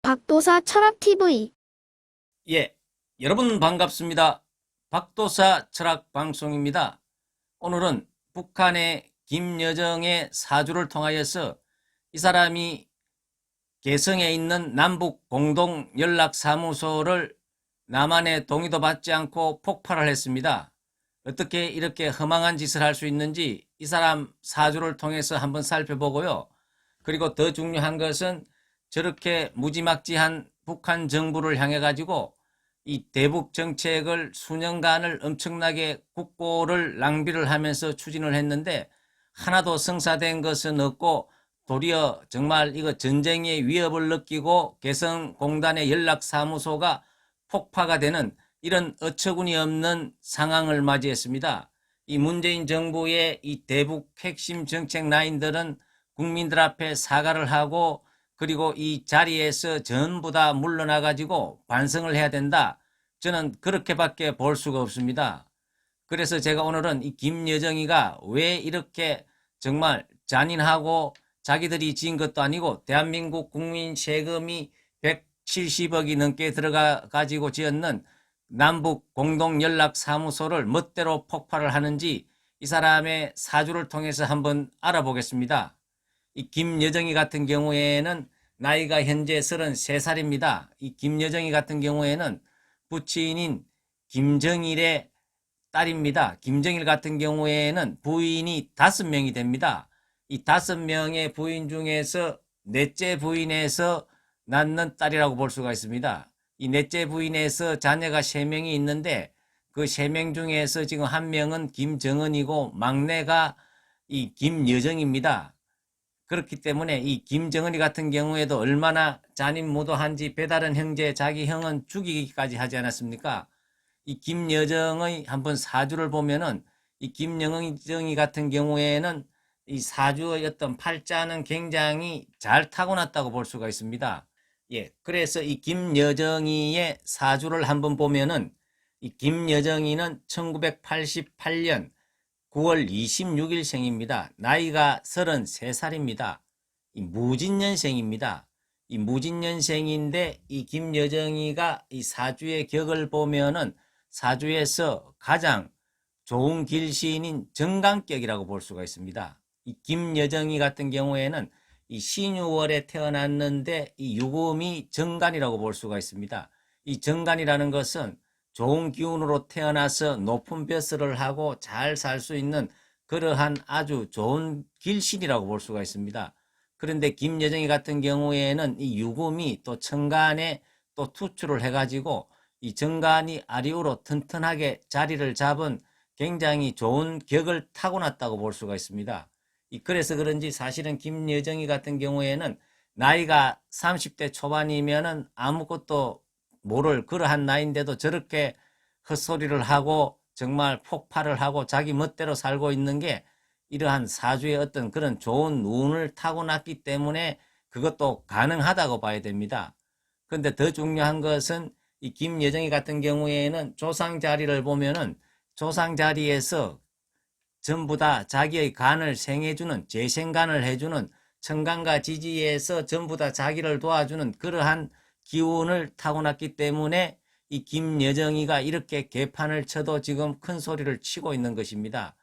박도사 철학TV. 예, 여러분 반갑습니다. 박도사 철학방송입니다. 오늘은 북한의 김여정의 사주를 통하여서 이 사람이 개성에 있는 남북 공동연락사무소를 남한의 동의도 받지 않고 폭발을 했습니다. 어떻게 이렇게 허망한 짓을 할 수 있는지 이 사람 사주를 통해서 한번 살펴보고요. 그리고 더 중요한 것은 저렇게 무지막지한 북한 정부를 향해 가지고 이 대북 정책을 수년간을 엄청나게 국고를 낭비를 하면서 추진을 했는데 하나도 성사된 것은 없고 도리어 정말 이거 전쟁의 위협을 느끼고 개성공단의 연락사무소가 폭파가 되는 이런 어처구니 없는 상황을 맞이했습니다. 이 문재인 정부의 이 대북 핵심 정책 라인들은 국민들 앞에 사과를 하고 그리고 이 자리에서 전부 다 물러나 가지고 반성을 해야 된다. 저는 그렇게밖에 볼 수가 없습니다. 그래서 제가 오늘은 이 김여정이가 왜 이렇게 정말 잔인하고 자기들이 지은 것도 아니고 대한민국 국민 세금이 170억이 넘게 들어가 가지고 지었는 남북 공동연락사무소를 멋대로 폭발을 하는지 이 사람의 사주를 통해서 한번 알아보겠습니다. 이 김여정이 같은 경우에는 나이가 현재 33살입니다. 이 김여정이 같은 경우에는 부친인 김정일의 딸입니다. 김정일 같은 경우에는 부인이 5명이 됩니다. 이 5명의 부인 중에서 넷째 부인에서 낳는 딸이라고 볼 수가 있습니다. 이 넷째 부인에서 자녀가 3명이 있는데 그 3명 중에서 지금 1명은 김정은이고 막내가 이 김여정입니다. 그렇기 때문에 이 김정은이 같은 경우에도 얼마나 잔인무도한지 배다른 형제 자기 형은 죽이기까지 하지 않았습니까? 이 김여정의 한번 사주를 보면은 이 김여정이 같은 경우에는 이 사주의 어떤 팔자는 굉장히 잘 타고났다고 볼 수가 있습니다. 예, 그래서 이 김여정이의 사주를 한번 보면은 이 김여정이는 1988년 9월 26일 생입니다. 나이가 33살입니다. 이 무진년생입니다. 이 무진년생인데 이 김여정이가 이 사주의 격을 보면은 사주에서 가장 좋은 길신인 정관격이라고 볼 수가 있습니다. 이 김여정이 같은 경우에는 이 신유월에 태어났는데 이 유금이 정관이라고 볼 수가 있습니다. 이 정관이라는 것은 좋은 기운으로 태어나서 높은 벼슬을 하고 잘 살 수 있는 그러한 아주 좋은 길신이라고 볼 수가 있습니다. 그런데 김여정이 같은 경우에는 이 유금이 또 천간에 또 투출을 해가지고 이 정관이 아리우로 튼튼하게 자리를 잡은 굉장히 좋은 격을 타고났다고 볼 수가 있습니다. 그래서 그런지 사실은 김여정이 같은 경우에는 나이가 30대 초반이면은 아무것도 모를 그러한 나이인데도 저렇게 헛소리를 하고 정말 폭발을 하고 자기 멋대로 살고 있는 게 이러한 사주의 어떤 그런 좋은 운을 타고났기 때문에 그것도 가능하다고 봐야 됩니다. 그런데 더 중요한 것은 이 김여정이 같은 경우에는 조상 자리를 보면은 조상 자리에서 전부 다 자기의 간을 생해주는 재생간을 해주는 천간과 지지에서 전부 다 자기를 도와주는 그러한 기운을 타고났기 때문에 이 김여정이가 이렇게 개판을 쳐도 지금 큰 소리를 치고 있는 것입니다.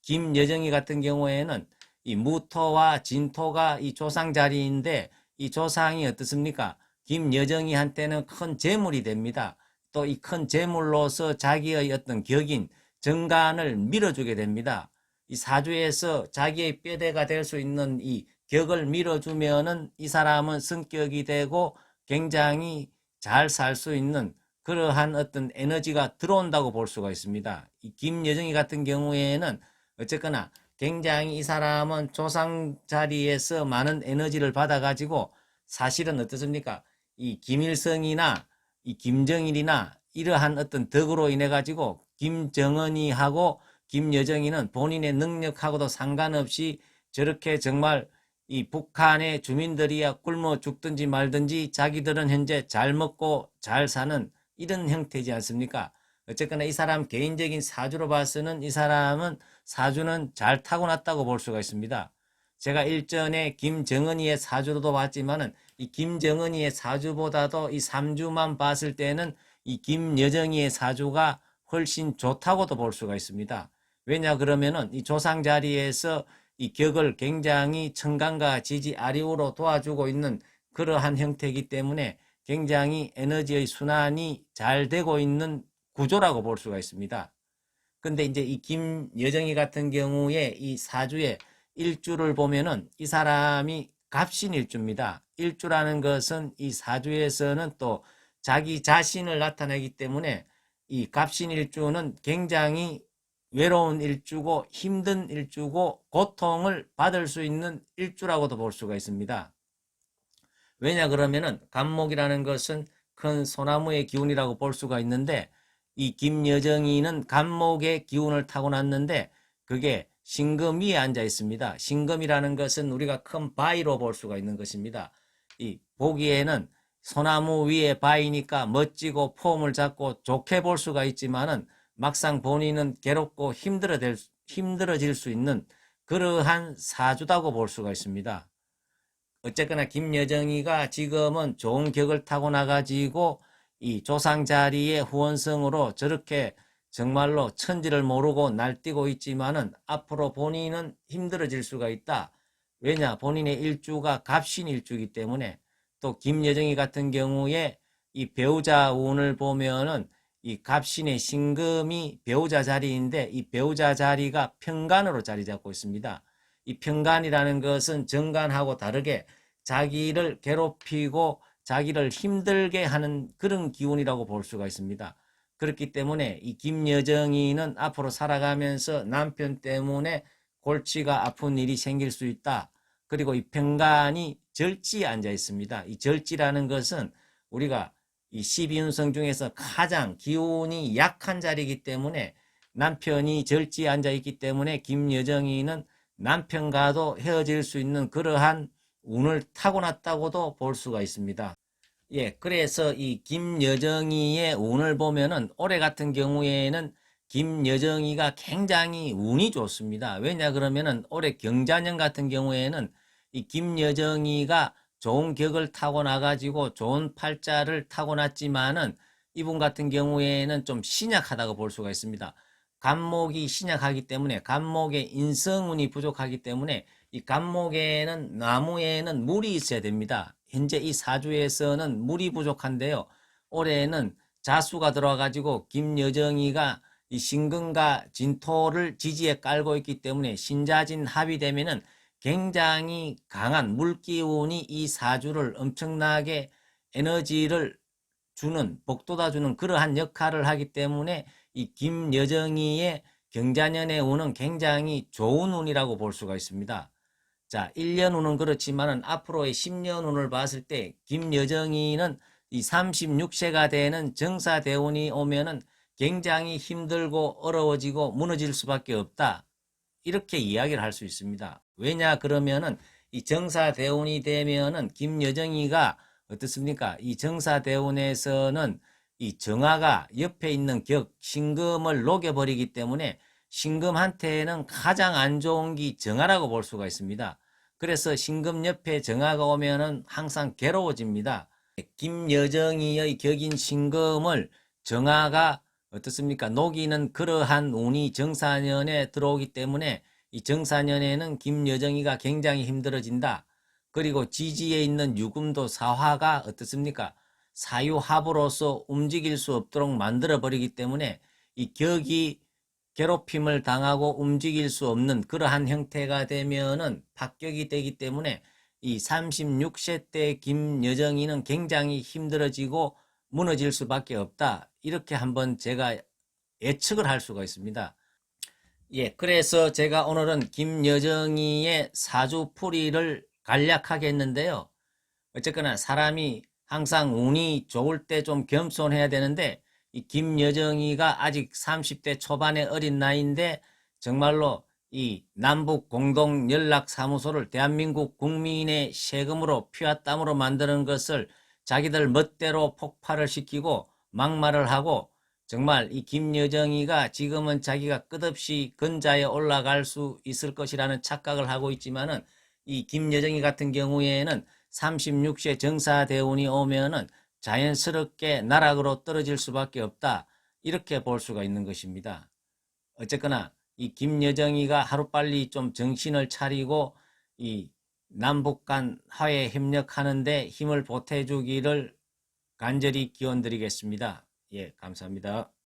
김여정이 같은 경우에는 이 무토와 진토가 이 조상 자리인데 이 조상이 어떻습니까? 김여정이한테는 큰 재물이 됩니다. 또 이 큰 재물로서 자기의 어떤 격인 정관을 밀어주게 됩니다. 이 사주에서 자기의 뼈대가 될 수 있는 이 격을 밀어주면은 이 사람은 성격이 되고 굉장히 잘 살 수 있는 그러한 어떤 에너지가 들어온다고 볼 수가 있습니다. 이 김여정이 같은 경우에는 어쨌거나 굉장히 이 사람은 조상 자리에서 많은 에너지를 받아가지고 사실은 어떻습니까? 이 김일성이나 이 김정일이나 이러한 어떤 덕으로 인해 가지고 김정은이하고 김여정이는 본인의 능력하고도 상관없이 저렇게 정말 이 북한의 주민들이야 굶어 죽든지 말든지 자기들은 현재 잘 먹고 잘 사는 이런 형태지 않습니까? 어쨌거나 이 사람 개인적인 사주로 봐서는 이 사람은 사주는 잘 타고났다고 볼 수가 있습니다. 제가 일전에 김정은이의 사주로도 봤지만은 이 김정은이의 사주보다도 이 3주만 봤을 때는 이 김여정이의 사주가 훨씬 좋다고도 볼 수가 있습니다. 왜냐 그러면은 이 조상 자리에서 이 격을 굉장히 천간과 지지 아리우로 도와주고 있는 그러한 형태이기 때문에 굉장히 에너지의 순환이 잘 되고 있는 구조라고 볼 수가 있습니다. 근데 이제 이 김여정이 같은 경우에 이 사주의 일주를 보면은 이 사람이 갑신일주입니다. 일주라는 것은 이 사주에서는 또 자기 자신을 나타내기 때문에 이 갑신일주는 굉장히 외로운 일주고 힘든 일주고 고통을 받을 수 있는 일주라고도 볼 수가 있습니다. 왜냐 그러면은 갑목이라는 것은 큰 소나무의 기운이라고 볼 수가 있는데 이 김여정이는 갑목의 기운을 타고났는데 그게 신금 위에 앉아 있습니다. 신금이라는 것은 우리가 큰 바위로 볼 수가 있는 것입니다. 이 보기에는 소나무 위에 바위니까 멋지고 폼을 잡고 좋게 볼 수가 있지만은 막상 본인은 괴롭고 힘들어질 수 있는 그러한 사주다고 볼 수가 있습니다. 어쨌거나 김여정이가 지금은 좋은 격을 타고 나가지고 이 조상 자리의 후원성으로 저렇게 정말로 천지를 모르고 날뛰고 있지만은 앞으로 본인은 힘들어질 수가 있다. 왜냐? 본인의 일주가 갑신 일주이기 때문에 또 김여정이 같은 경우에 이 배우자 운을 보면은 이 갑신의 신금이 배우자 자리인데 이 배우자 자리가 편간으로 자리 잡고 있습니다. 이 편간이라는 것은 정간하고 다르게 자기를 괴롭히고 자기를 힘들게 하는 그런 기운이라고 볼 수가 있습니다. 그렇기 때문에 이 김여정이는 앞으로 살아가면서 남편 때문에 골치가 아픈 일이 생길 수 있다. 그리고 이 편간이 절지에 앉아 있습니다. 이 절지라는 것은 우리가 이 12운성 중에서 가장 기운이 약한 자리이기 때문에 남편이 절지에 앉아 있기 때문에 김여정이는 남편과도 헤어질 수 있는 그러한 운을 타고났다고도 볼 수가 있습니다. 예, 그래서 이 김여정이의 운을 보면은 올해 같은 경우에는 김여정이가 굉장히 운이 좋습니다. 왜냐 그러면은 올해 경자년 같은 경우에는 이 김여정이가 좋은 격을 타고나가지고 좋은 팔자를 타고났지만은 이분 같은 경우에는 좀 신약하다고 볼 수가 있습니다. 간목이 신약하기 때문에 간목의 인성운이 부족하기 때문에 이 간목에는 나무에는 물이 있어야 됩니다. 현재 이 사주에서는 물이 부족한데요. 올해는 자수가 들어와가지고 김여정이가 이 신금과 진토를 지지에 깔고 있기 때문에 신자진 합이 되면은 굉장히 강한 물기운이 이 사주를 엄청나게 에너지를 주는 복돋아주는 그러한 역할을 하기 때문에 이 김여정이의 경자년의 운은 굉장히 좋은 운이라고 볼 수가 있습니다. 자, 1년 운은 그렇지만은 앞으로의 10년 운을 봤을 때 김여정이는 이 36세가 되는 정사대운이 오면은 굉장히 힘들고 어려워지고 무너질 수밖에 없다. 이렇게 이야기를 할 수 있습니다. 왜냐 그러면은 이 정사대운이 되면은 김여정이가 어떻습니까? 이 정사대운에서는 이 정화가 옆에 있는 격, 신금을 녹여버리기 때문에 신금한테는 가장 안 좋은 게 정화라고 볼 수가 있습니다. 그래서 신금 옆에 정화가 오면은 항상 괴로워집니다. 김여정이의 격인 신금을 정화가 어떻습니까? 녹이는 그러한 운이 정사년에 들어오기 때문에 이 정사년에는 김여정이가 굉장히 힘들어진다. 그리고 지지에 있는 유금도 사화가 어떻습니까? 사유합으로서 움직일 수 없도록 만들어버리기 때문에 이 격이 괴롭힘을 당하고 움직일 수 없는 그러한 형태가 되면은 박격이 되기 때문에 이 36세 때 김여정이는 굉장히 힘들어지고 무너질 수밖에 없다. 이렇게 한번 제가 예측을 할 수가 있습니다. 예, 그래서 제가 오늘은 김여정이의 사주풀이를 간략하게 했는데요. 어쨌거나 사람이 항상 운이 좋을 때 좀 겸손해야 되는데 이 김여정이가 아직 30대 초반의 어린 나이인데 정말로 이 남북 공동 연락 사무소를 대한민국 국민의 세금으로 피와 땀으로 만드는 것을 자기들 멋대로 폭발을 시키고 막말을 하고 정말 이 김여정이가 지금은 자기가 끝없이 근자에 올라갈 수 있을 것이라는 착각을 하고 있지만은 이 김여정이 같은 경우에는 36세 정사대운이 오면은 자연스럽게 나락으로 떨어질 수밖에 없다. 이렇게 볼 수가 있는 것입니다. 어쨌거나 이 김여정이가 하루빨리 좀 정신을 차리고 이 남북 간 화해 협력하는데 힘을 보태주기를 간절히 기원드리겠습니다. 예, 감사합니다.